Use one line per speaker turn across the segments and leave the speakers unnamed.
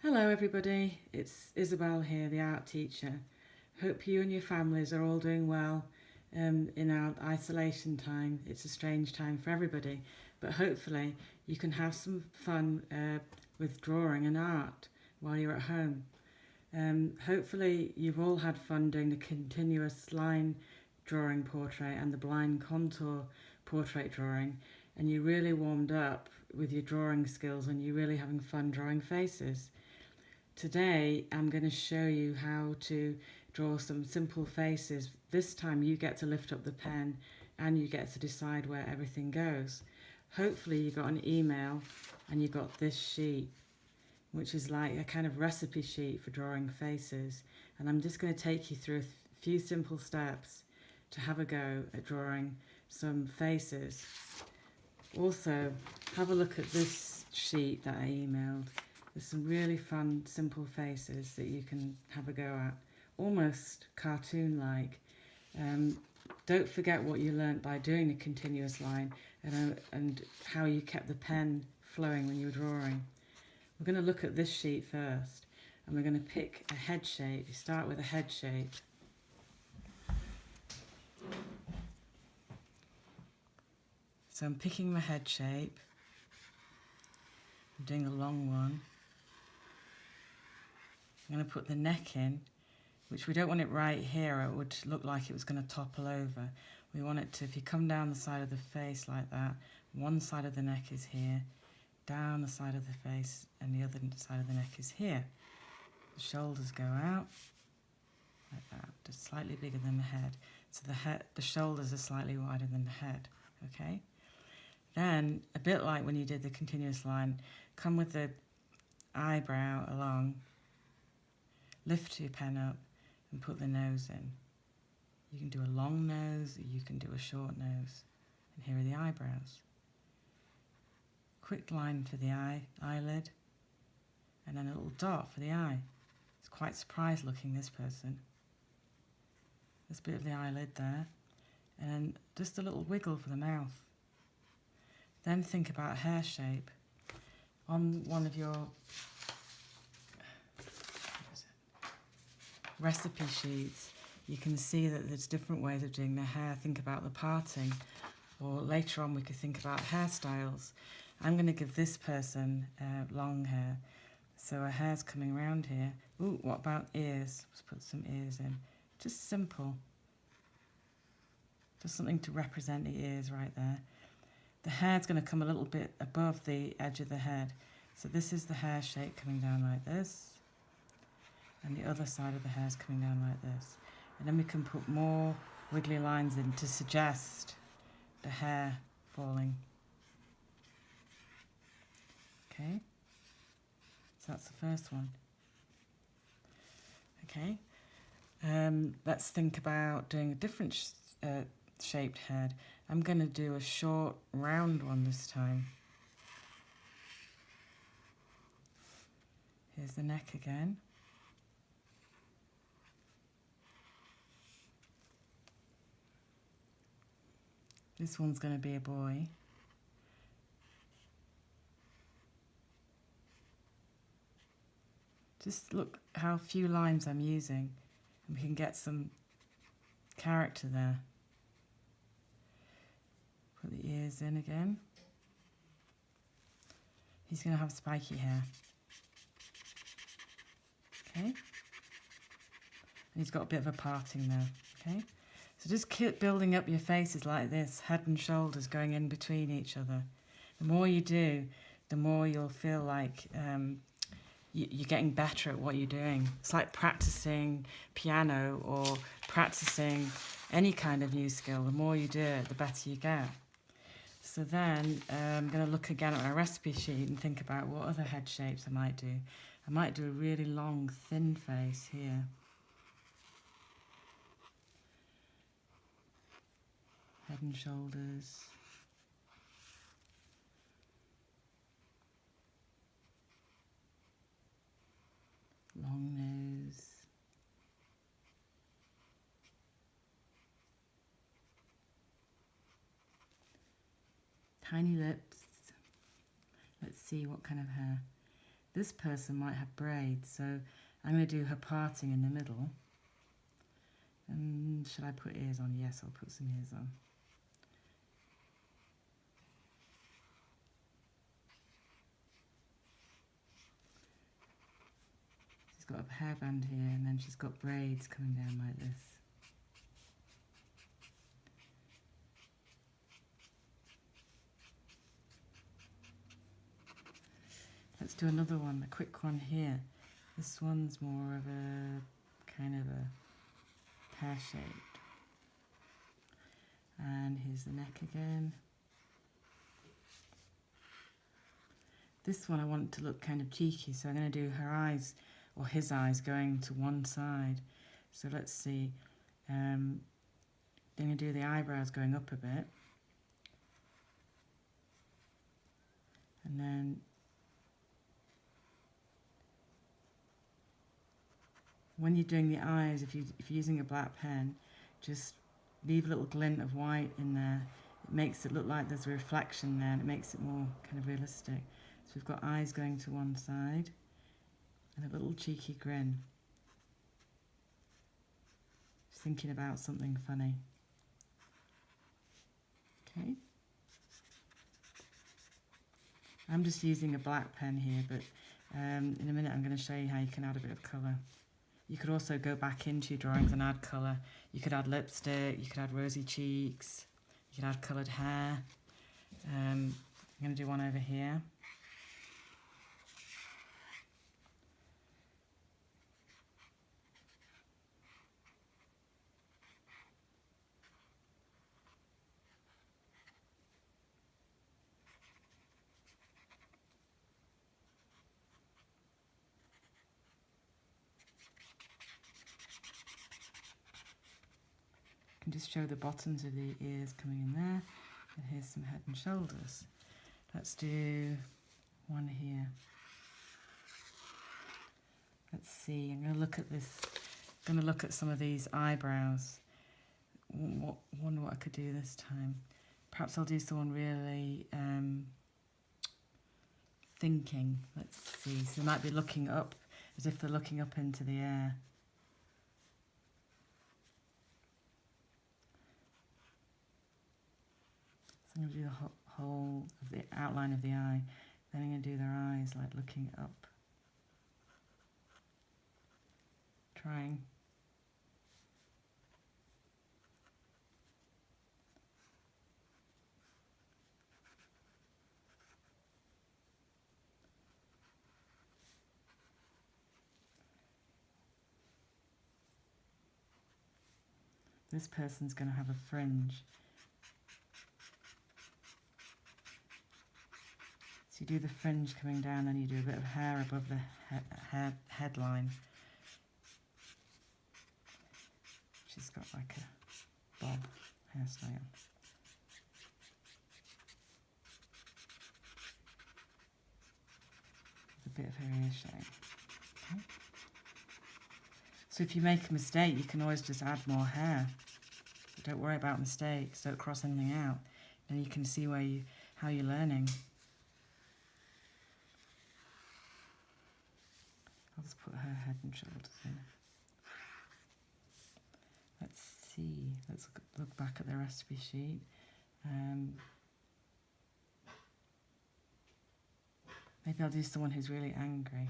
Hello everybody, it's Isabel here, the art teacher. Hope you and your families are all doing well in our isolation time. It's a strange time for everybody, but hopefully you can have some fun with drawing and art while you're at home. Hopefully you've all had fun doing the continuous line drawing portrait and the blind contour portrait drawing, and you really warmed up with your drawing skills and you're really having fun drawing faces. Today I'm going to show you how to draw some simple faces. This time you get to lift up the pen and you get to decide where everything goes. Hopefully you got an email and you got this sheet, which is like a kind of recipe sheet for drawing faces, and I'm just going to take you through a few simple steps to have a go at drawing some faces. Also, have a look at this sheet that I emailed. There's some really fun, simple faces that you can have a go at, almost cartoon-like. Don't forget what you learnt by doing the continuous line and how you kept the pen flowing when you were drawing. We're going to look at this sheet first, and we're going to pick a head shape. You start with a head shape. So I'm picking my head shape. I'm doing a long one. I'm going to put the neck in, which we don't want it right here, or it would look like it was going to topple over. We want it to, if you come down the side of the face like that, one side of the neck is here, down the side of the face, and the other side of the neck is here. The shoulders go out, like that, just slightly bigger than the head. So the shoulders are slightly wider than the head, okay? Then, a bit like when you did the continuous line, come with the eyebrow along, lift your pen up and put the nose in. You can do a long nose, or you can do a short nose. And here are the eyebrows. Quick line for the eyelid, and then a little dot for the eye. It's quite surprised looking, this person. There's a bit of the eyelid there, and then just a little wiggle for the mouth. Then think about hair shape. On one of your recipe sheets, you can see that there's different ways of doing the hair. Think about the parting, or later on we could think about hairstyles. I'm going to give this person long hair, so her hair's coming around here. Ooh, what about ears? Let's put some ears in. Just simple. Just something to represent the ears right there. The hair's going to come a little bit above the edge of the head. So this is the hair shape coming down like this. And the other side of the hair is coming down like this. And then we can put more wiggly lines in to suggest the hair falling. Okay, so that's the first one. Okay, let's think about doing a different shaped head. I'm going to do a short, round one this time. Here's the neck again. This one's going to be a boy. Just look how few lines I'm using, and we can get some character there. Put the ears in again. He's going to have spiky hair. Okay? And he's got a bit of a parting there. Okay? So just keep building up your faces like this, head and shoulders going in between each other. The more you do, the more you'll feel like you're getting better at what you're doing. It's like practicing piano or practicing any kind of new skill. The more you do it, the better you get. So then I'm going to look again at my recipe sheet and think about what other head shapes I might do. I might do a really long, thin face here. Head and shoulders. Long nose. Tiny lips. Let's see what kind of hair. This person might have braids, so I'm going to do her parting in the middle. And should I put ears on? Yes, I'll put some ears on. She's got a hairband here, and then she's got braids coming down like this. Let's do another one, a quick one here. This one's more of a kind of a pear-shaped. And here's the neck again. This one I want to look kind of cheeky, so I'm going to do her eyes, or his eyes, going to one side. So let's see. I'm going to do the eyebrows going up a bit. And then when you're doing the eyes, if you're using a black pen, just leave a little glint of white in there. It makes it look like there's a reflection there, and it makes it more kind of realistic. So we've got eyes going to one side, and a little cheeky grin. Just thinking about something funny. Okay. I'm just using a black pen here, but in a minute I'm going to show you how you can add a bit of colour. You could also go back into your drawings and add colour. You could add lipstick, you could add rosy cheeks, you could add coloured hair. I'm going to do one over here. Can just show the bottoms of the ears coming in there, and here's some head and shoulders. Let's do one here. Let's see, I'm going to look at this, I'm going to look at some of these eyebrows. Wonder what I could do this time. Perhaps I'll do someone really thinking. Let's see, so they might be looking up, as if they're looking up into the air. So I'm going to do the whole of the outline of the eye. Then I'm going to do their eyes, like looking up. Trying. This person's going to have a fringe. So you do the fringe coming down, and you do a bit of hair above the headline. She's got like a bob hairstyle. With a bit of her ear shape. Okay. So if you make a mistake, you can always just add more hair. Don't worry about mistakes, don't cross anything out. Then you can see how you're learning. I'll just put her head and shoulders in. Let's see, let's look back at the recipe sheet. Maybe I'll do someone who's really angry.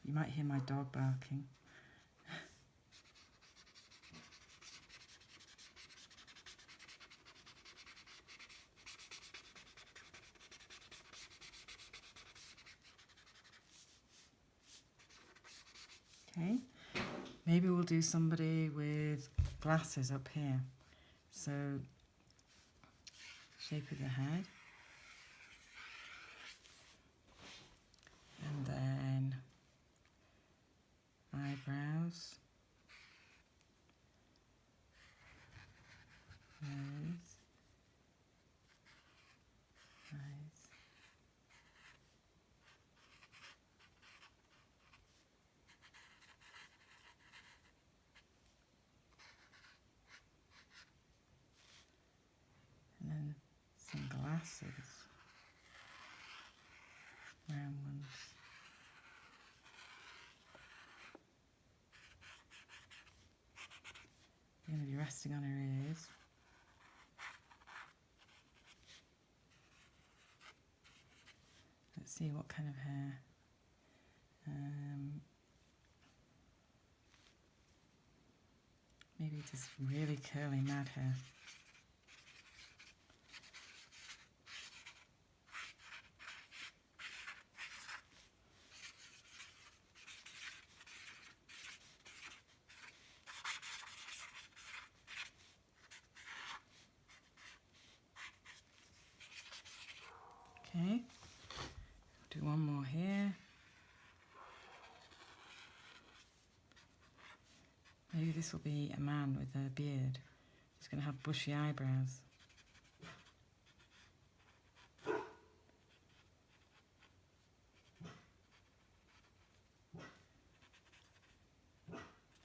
You might hear my dog barking. Okay, maybe we'll do somebody with glasses up here. So, shape of the head. glasses. Round ones. You're going to be resting on her ears. Let's see what kind of hair. Maybe just really curly mad hair. Okay, do one more here. Maybe this will be a man with a beard. He's going to have bushy eyebrows.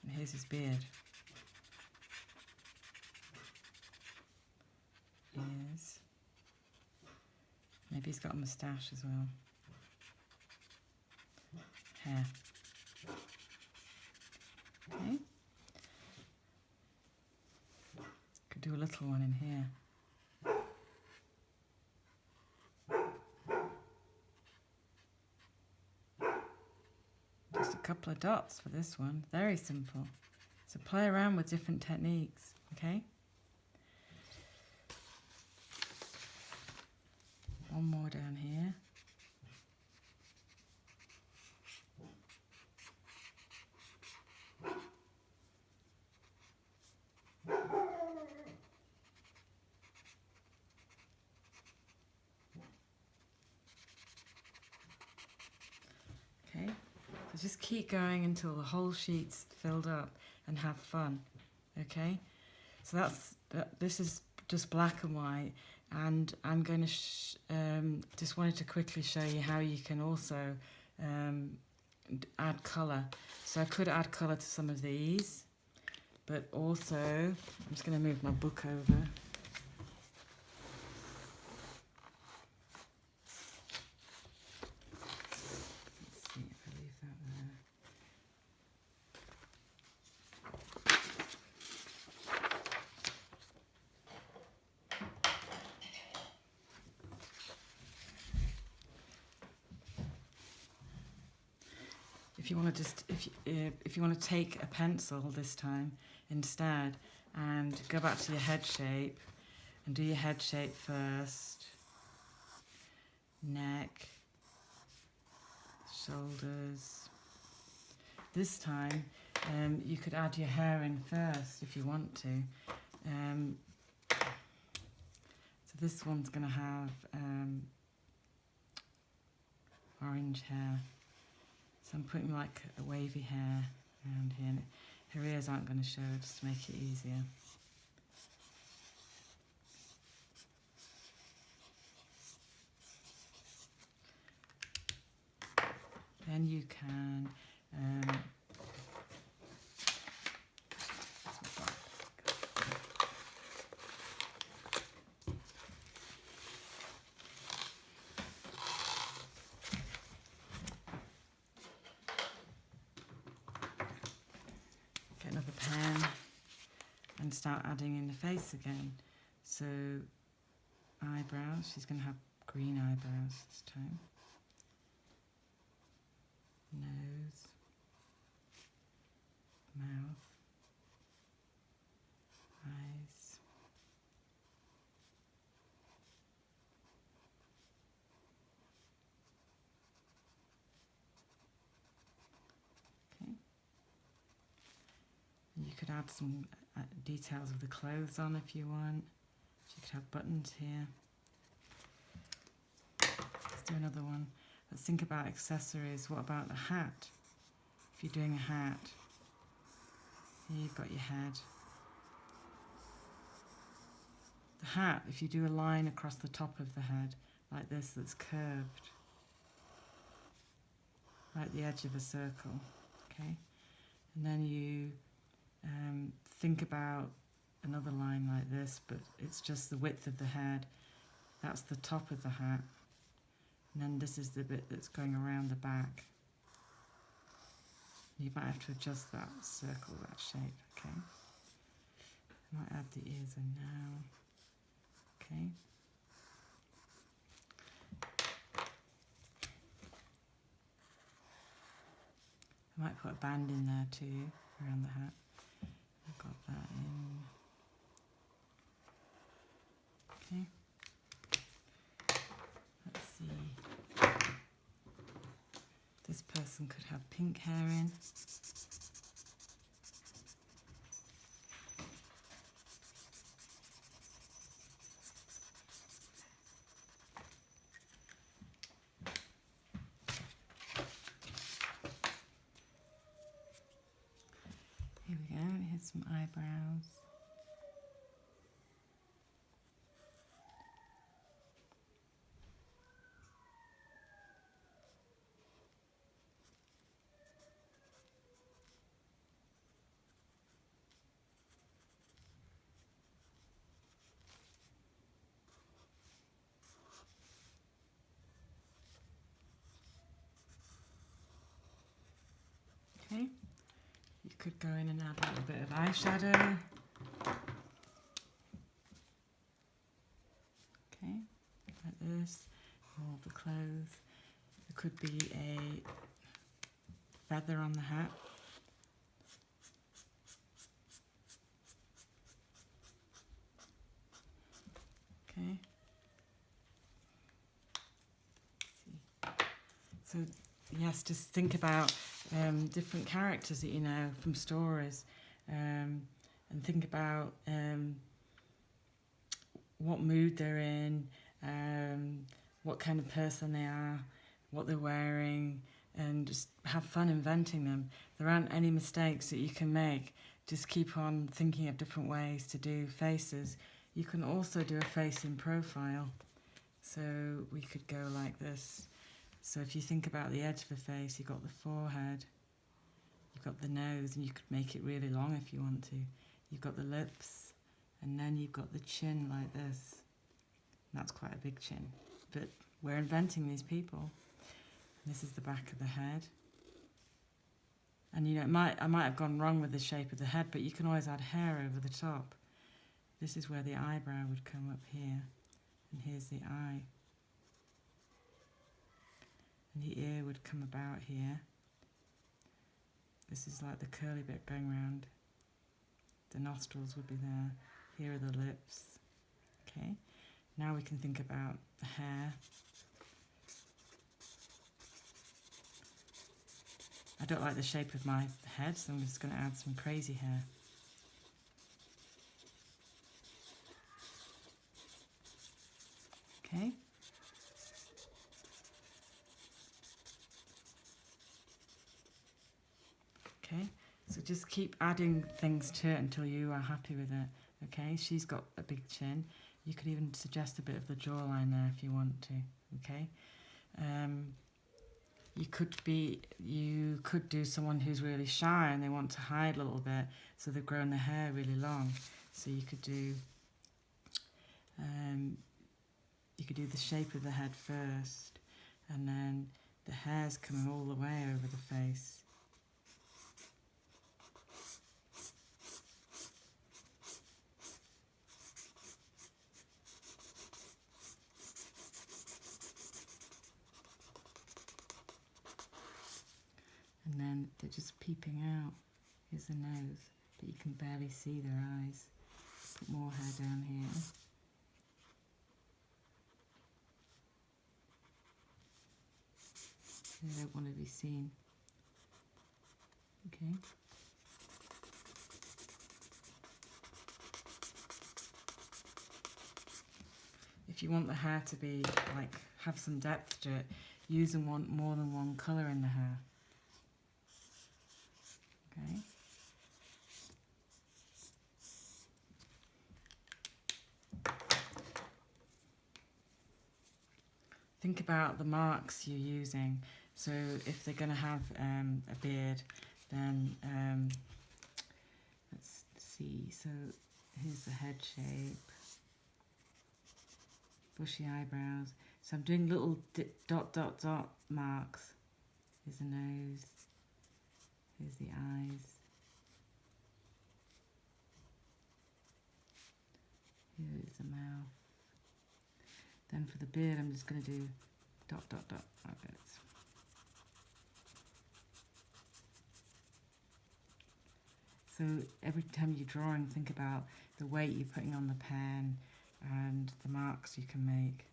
And here's his beard. Ears. Maybe he's got a moustache as well. Hair. Okay. Could do a little one in here. Just a couple of dots for this one. Very simple. So play around with different techniques, okay? One more down here. Okay, so just keep going until the whole sheet's filled up and have fun, okay? So this is just black and white, and I'm going to just wanted to quickly show you how you can also add colour. So I could add colour to some of these, but also I'm just going to move my book over. Let's see if I leave that there. If you want to if you want to take a pencil this time instead and go back to your head shape and do your head shape first, neck, shoulders. This time you could add your hair in first if you want to. So this one's going to have orange hair. So I'm putting like a wavy hair around here, and her ears aren't going to show just to make it easier. Then you can get another pen and start adding in the face again. So eyebrows, she's going to have green eyebrows this time. Nose, mouth, eyes. Okay. And you could add some details of the clothes on if you want. You could have buttons here. Let's do another one. Let's think about accessories. What about the hat? If you're doing a hat, here you've got your head. The hat, if you do a line across the top of the head, like this, that's curved, like the edge of a circle, okay? And then you think about another line like this, but it's just the width of the head. That's the top of the hat. And then this is the bit that's going around the back. You might have to adjust that circle, that shape, okay? I might add the ears in now, okay? I might put a band in there too, around the hat. I've got that in. Okay. Let's see. This person could have pink hair in. Here we go, here's some eyebrows. Okay, you could go in and add a little bit of eyeshadow. Okay, like this, all the clothes. There could be a feather on the hat. Okay. So yes, just think about different characters that you know from stories, and think about what mood they're in, what kind of person they are, what they're wearing, and just have fun inventing them. There aren't any mistakes that you can make. Just keep on thinking of different ways to do faces. You can also do a face in profile. So we could go like this. So if you think about the edge of the face, you've got the forehead, you've got the nose, and you could make it really long if you want to. You've got the lips, and then you've got the chin like this. And that's quite a big chin. But we're inventing these people. This is the back of the head. And you know, I might have gone wrong with the shape of the head, but you can always add hair over the top. This is where the eyebrow would come up here, and here's the eye. And the ear would come about here. This is like the curly bit going round. The nostrils would be there. Here are the lips. Okay. Now we can think about the hair. I don't like the shape of my head, so I'm just going to add some crazy hair. Okay. Okay, so just keep adding things to it until you are happy with it. Okay, she's got a big chin. You could even suggest a bit of the jawline there if you want to. Okay, you could do someone who's really shy and they want to hide a little bit, so they've grown their hair really long. So you could do the shape of the head first, and then the hair's coming all the way over the face. And then they're just peeping out. Here's the nose, but you can barely see their eyes. Put more hair down here. They don't want to be seen. Okay. If you want the hair to be like have some depth to it, use more than one colour in the hair. Okay. Think about the marks you're using. So if they're going to have a beard, then let's see. So here's the head shape. bushy eyebrows. So I'm doing little dot dot dot marks. Here's the nose, here's the eyes, here's the mouth. Then for the beard I'm just going to do dot dot dot like this. So every time you're drawing, think about the weight you're putting on the pen and the marks you can make.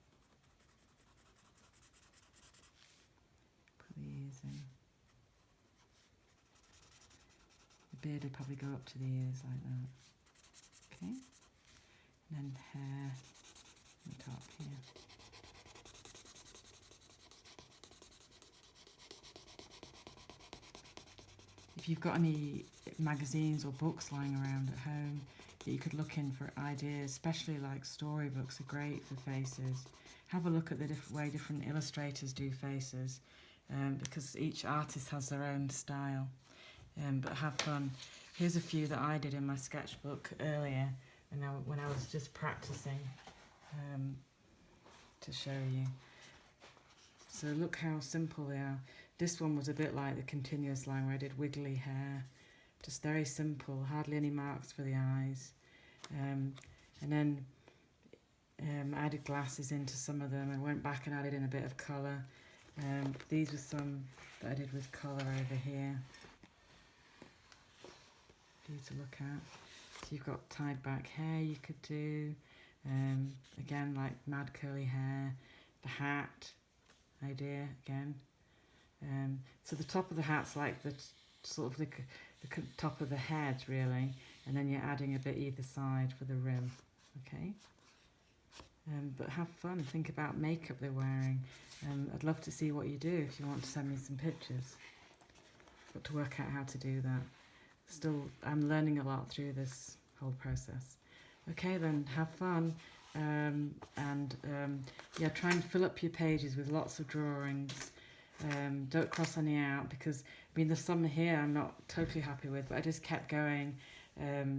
Put the ears in. The beard would probably go up to the ears like that. Okay. And then hair on the top here. If you've got any magazines or books lying around at home that you could look in for ideas, especially like storybooks are great for faces. Have a look at the way different illustrators do faces, because each artist has their own style, but have fun. Here's a few that I did in my sketchbook earlier when I was just practicing to show you. So look how simple they are. This one was a bit like the continuous line where I did wiggly hair. Just very simple, hardly any marks for the eyes. And then I added glasses into some of them and went back and added in a bit of colour. These were some that I did with colour over here for you to look at. So you've got tied back hair you could do. Again, like mad curly hair. The hat idea again. So the top of the hat's like the sort of the top of the head really, and then you're adding a bit either side for the rim. Okay. But have fun. Think about makeup they're wearing. I'd love to see what you do if you want to send me some pictures. Got to work out how to do that. Still, I'm learning a lot through this whole process. Okay then, have fun. Yeah, try and fill up your pages with lots of drawings. Don't cross any out, because I mean there's some here I'm not totally happy with, but I just kept going,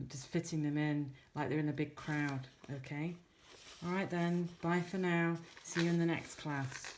just fitting them in like they're in a big crowd. Okay, all right then, bye for now, see you in the next class.